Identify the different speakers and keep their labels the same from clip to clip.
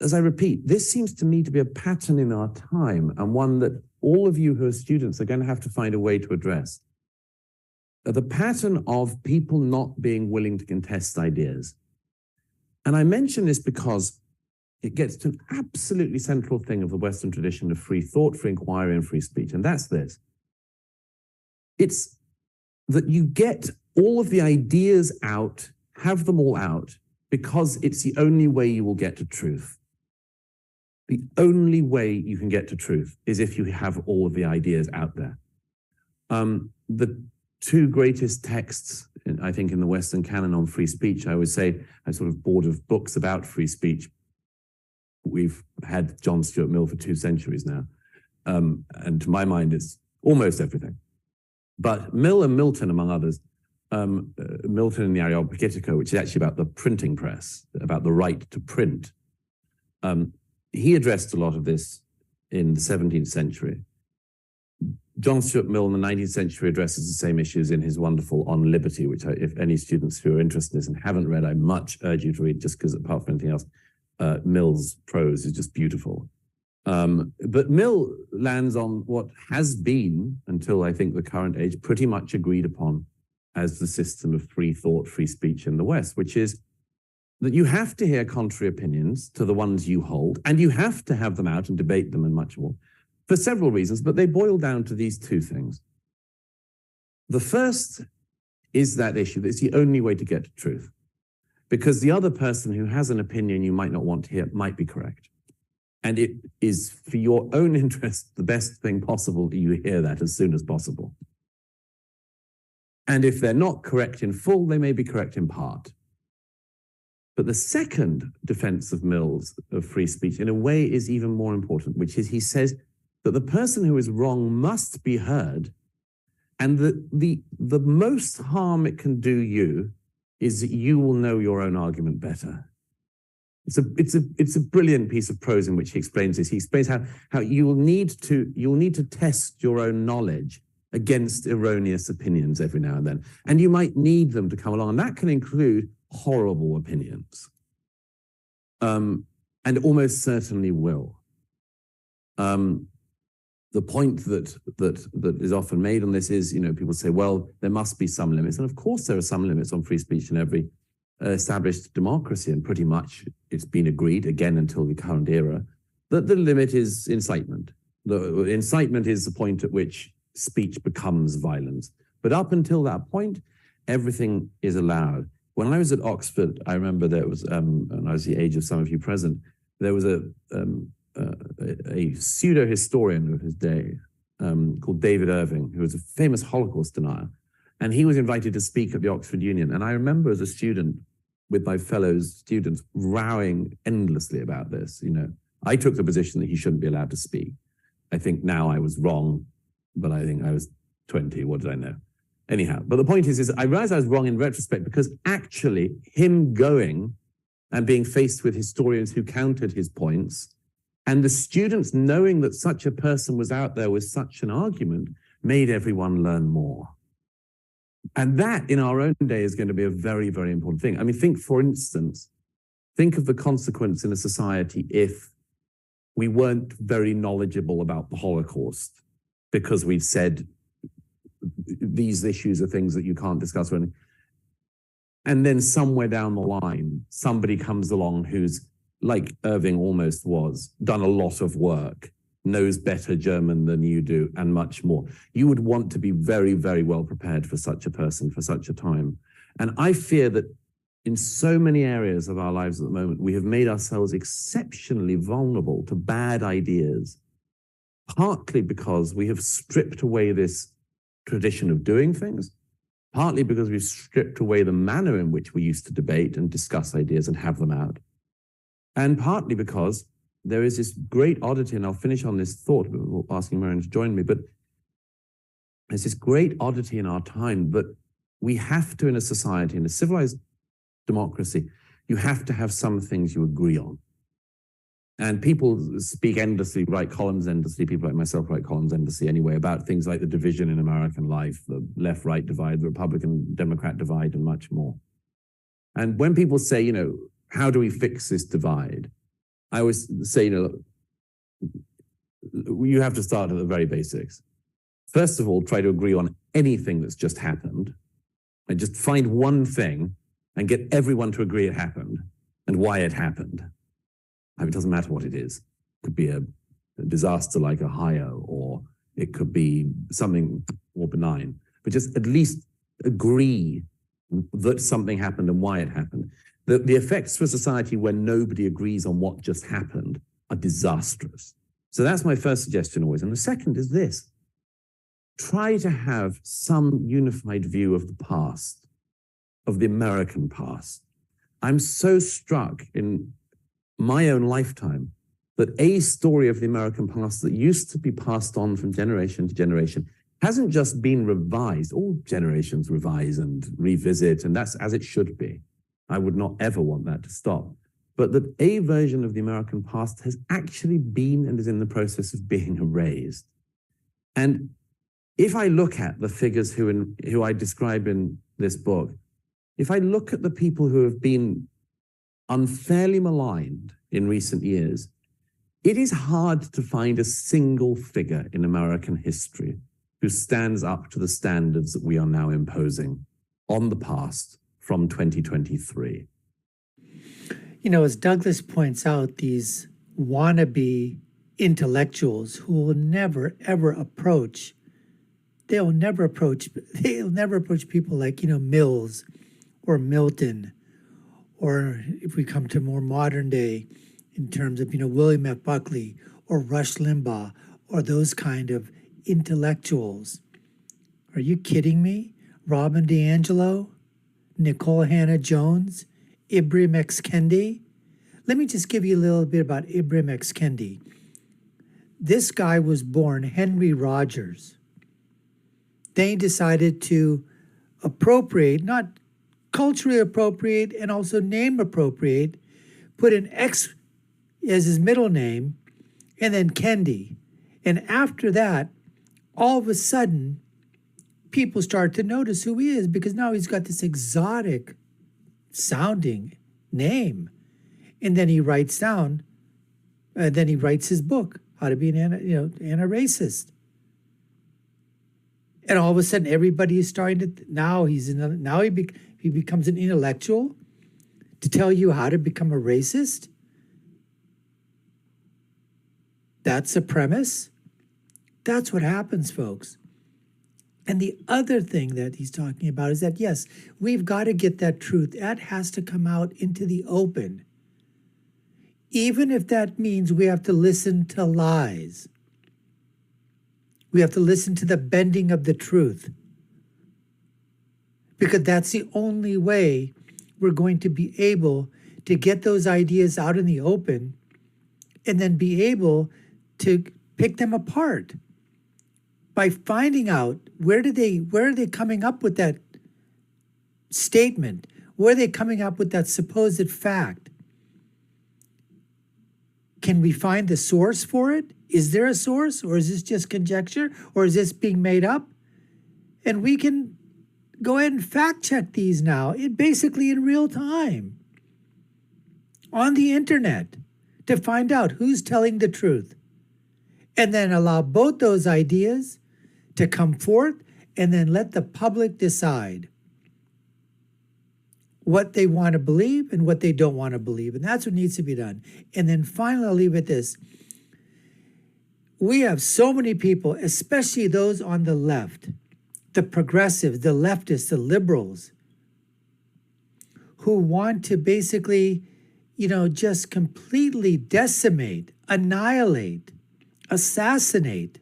Speaker 1: as I repeat, this seems to me to be a pattern in our time, and one that all of you who are students are going to have to find a way to address. The pattern of people not being willing to contest ideas. And I mention this because it gets to an absolutely central thing of the Western tradition of free thought, free inquiry, and free speech, and that's this. It's that you get all of the ideas out, have them all out, because it's the only way you will get to truth. The only way you can get to truth is if you have all of the ideas out there. The two greatest texts, I think, in the Western canon on free speech, I would say, I'm sort of bored of books about free speech. We've had John Stuart Mill for 2 centuries now. And to my mind, it's almost everything. But Mill and Milton, among others, Milton in the Areopagitica, which is actually about the printing press, about the right to print. He addressed a lot of this in the 17th century. John Stuart Mill in the 19th century addresses the same issues in his wonderful On Liberty, which if any students who are interested in this and haven't read, I much urge you to read, just because apart from anything else, Mill's prose is just beautiful. But Mill lands on what has been, until I think the current age, pretty much agreed upon as the system of free thought, free speech in the West, which is that you have to hear contrary opinions to the ones you hold, and you have to have them out and debate them and much more, for several reasons, but they boil down to these 2 things. The first is that issue that it's the only way to get to truth, because the other person who has an opinion you might not want to hear might be correct. And it is for your own interest the best thing possible that you hear that as soon as possible. And if they're not correct in full, they may be correct in part. But the second defense of Mill's of free speech, in a way, is even more important, which is he says that the person who is wrong must be heard, and that the most harm it can do you is that you will know your own argument better. It's a brilliant piece of prose in which he explains this. He explains how you'll need to test your own knowledge against erroneous opinions every now and then, and you might need them to come along, and that can include horrible opinions, and almost certainly will. The point that is often made on this is, people say, well, there must be some limits, and of course there are some limits on free speech in every established democracy, and pretty much it's been agreed, again until the current era, that the limit is incitement. The incitement is the point at which speech becomes violence. But up until that point, everything is allowed. When I was at Oxford, I remember there was, and I was the age of some of you present, there was a pseudo-historian of his day called David Irving, who was a famous Holocaust denier. And he was invited to speak at the Oxford Union. And I remember as a student with my fellow students rowing endlessly about this. I took the position that he shouldn't be allowed to speak. I think now I was wrong, but I think I was 20. What did I know? Anyhow, but the point is I realized I was wrong in retrospect, because actually him going and being faced with historians who countered his points, and the students knowing that such a person was out there with such an argument, made everyone learn more. And that, in our own day, is going to be a very, very important thing. I mean, for instance, think of the consequence in a society if we weren't very knowledgeable about the Holocaust because we'd said these issues are things that you can't discuss. And then somewhere down the line, somebody comes along who's, like Irving almost was, done a lot of work, knows better German than you do, and much more. You would want to be very, very well prepared for such a person, for such a time. And I fear that in so many areas of our lives at the moment, we have made ourselves exceptionally vulnerable to bad ideas, partly because we have stripped away this tradition of doing things, partly because we've stripped away the manner in which we used to debate and discuss ideas and have them out, and partly because there is this great oddity, and I'll finish on this thought, asking Marion to join me, but there's this great oddity in our time that we have to, in a society, in a civilized democracy, you have to have some things you agree on. And people speak endlessly, write columns endlessly, people like myself write columns endlessly anyway, about things like the division in American life, the left-right divide, the Republican-Democrat divide, and much more. And when people say, how do we fix this divide? I always say, you have to start at the very basics. First of all, try to agree on anything that's just happened, and just find one thing and get everyone to agree it happened and why it happened. I mean, it doesn't matter what it is. It could be a disaster like Ohio, or it could be something more benign, but just at least agree that something happened and why it happened. The effects for society when nobody agrees on what just happened are disastrous. So that's my first suggestion always. And the second is this: try to have some unified view of the past, of the American past. I'm so struck in my own lifetime that a story of the American past that used to be passed on from generation to generation hasn't just been revised. All generations revise and revisit, and that's as it should be. I would not ever want that to stop. But that a version of the American past has actually been and is in the process of being erased. And if I look at the figures who I describe in this book, if I look at the people who have been unfairly maligned in recent years, it is hard to find a single figure in American history who stands up to the standards that we are now imposing on the past from 2023.
Speaker 2: As Douglas points out, these wannabe intellectuals who will never, ever approach, they'll never approach people like, Mills or Milton, or if we come to more modern day, in terms of, William F. Buckley or Rush Limbaugh or those kind of intellectuals. Are you kidding me? Robin DiAngelo, Nicole Hannah-Jones, Ibram X. Kendi. Let me just give you a little bit about Ibram X. Kendi. This guy was born Henry Rogers. They decided to appropriate, not culturally appropriate and also name appropriate, put an X as his middle name, and then Kendi. And after that, all of a sudden, people start to notice who he is, because now he's got this exotic sounding name. And then he writes his book, How to Be an Anti-Racist. And all of a sudden, everybody is starting to, he becomes an intellectual to tell you how to become a racist. That's a premise. That's what happens, folks. And the other thing that he's talking about is that, yes, we've got to get that truth. That has to come out into the open. Even if that means we have to listen to lies. We have to listen to the bending of the truth. Because that's the only way we're going to be able to get those ideas out in the open and then be able to pick them apart by finding out where are they coming up with that statement? Where are they coming up with that supposed fact? Can we find the source for it? Is there a source, or is this just conjecture, or is this being made up? And we can go ahead and fact check these now, basically in real time on the internet, to find out who's telling the truth. And then allow both those ideas to come forth, and then let the public decide what they want to believe and what they don't want to believe. And that's what needs to be done. And then finally, I'll leave it this. We have so many people, especially those on the left, the progressives, the leftists, the liberals, who want to basically, just completely decimate, annihilate, assassinate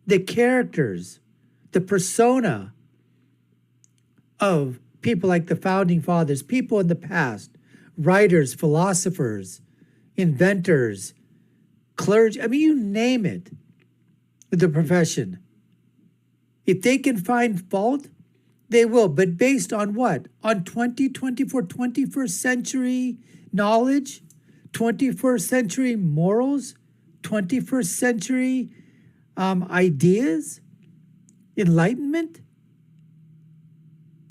Speaker 2: the characters, the persona of people like the founding fathers, people in the past, writers, philosophers, inventors, clergy, you name it, the profession. If they can find fault, they will. But based on what? On 21st century knowledge, 21st century morals, 21st century ideas, enlightenment,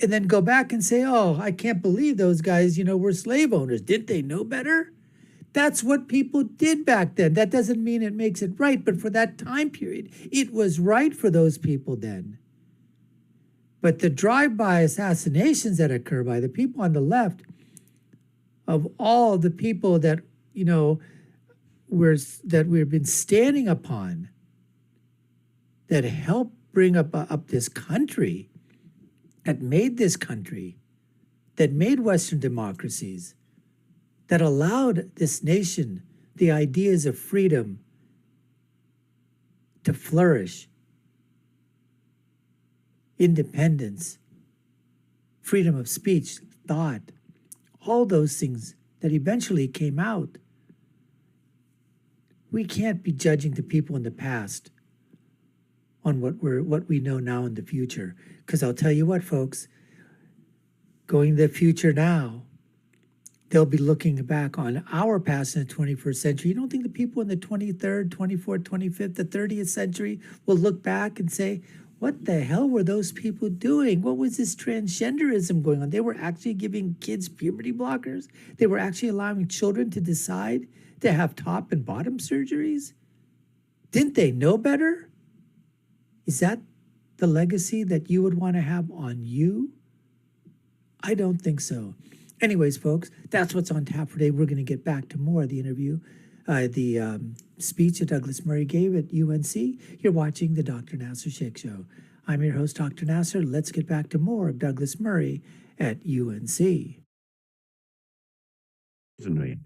Speaker 2: and then go back and say, oh, I can't believe those guys, were slave owners. Didn't they know better? That's what people did back then. That doesn't mean it makes it right, but for that time period, it was right for those people then. But the drive-by assassinations that occur by the people on the left, of all the people that, we've been standing upon, that helped bring up this country, that made this country, that made Western democracies, that allowed this nation the ideas of freedom to flourish, independence, freedom of speech, thought, all those things that eventually came out. We can't be judging the people in the past on what we know now in the future. Because I'll tell you what, folks, going to the future now, they'll be looking back on our past in the 21st century. You don't think the people in the 23rd, 24th, 25th, the 30th century will look back and say, what the hell were those people doing? What was this transgenderism going on? They were actually giving kids puberty blockers. They were actually allowing children to decide to have top and bottom surgeries. Didn't they know better? Is that the legacy that you would want to have on you? I don't think so. Anyways, folks, that's what's on tap for today. We're going to get back to more of the interview, the speech that Douglas Murray gave at UNC. You're watching the Dr. Nasir Shaikh Show. I'm your host, Dr. Nasir. Let's get back to more of Douglas Murray at UNC.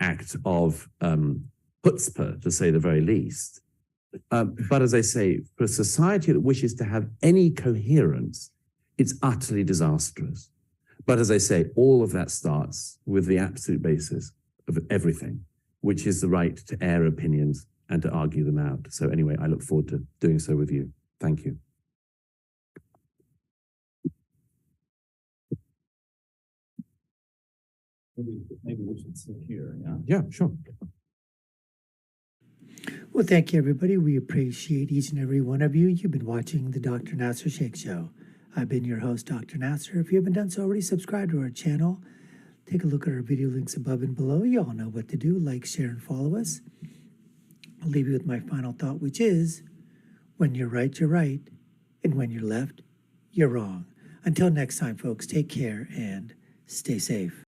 Speaker 1: Act of chutzpah, to say the very least. But as I say, for a society that wishes to have any coherence, it's utterly disastrous. But as I say, all of that starts with the absolute basis of everything, which is the right to air opinions and to argue them out. So anyway, I look forward to doing so with you. Thank you.
Speaker 3: Maybe we should sit here, yeah?
Speaker 1: Yeah, sure.
Speaker 2: Well, thank you, everybody. We appreciate each and every one of you. You've been watching the Dr. Nasir Shaikh Show. I've been your host, Dr. Nasir. If you haven't done so already, subscribe to our channel. Take a look at our video links above and below. You all know what to do. Like, share, and follow us. I'll leave you with my final thought, which is, when you're right, you're right. And when you're left, you're wrong. Until next time, folks, take care and stay safe.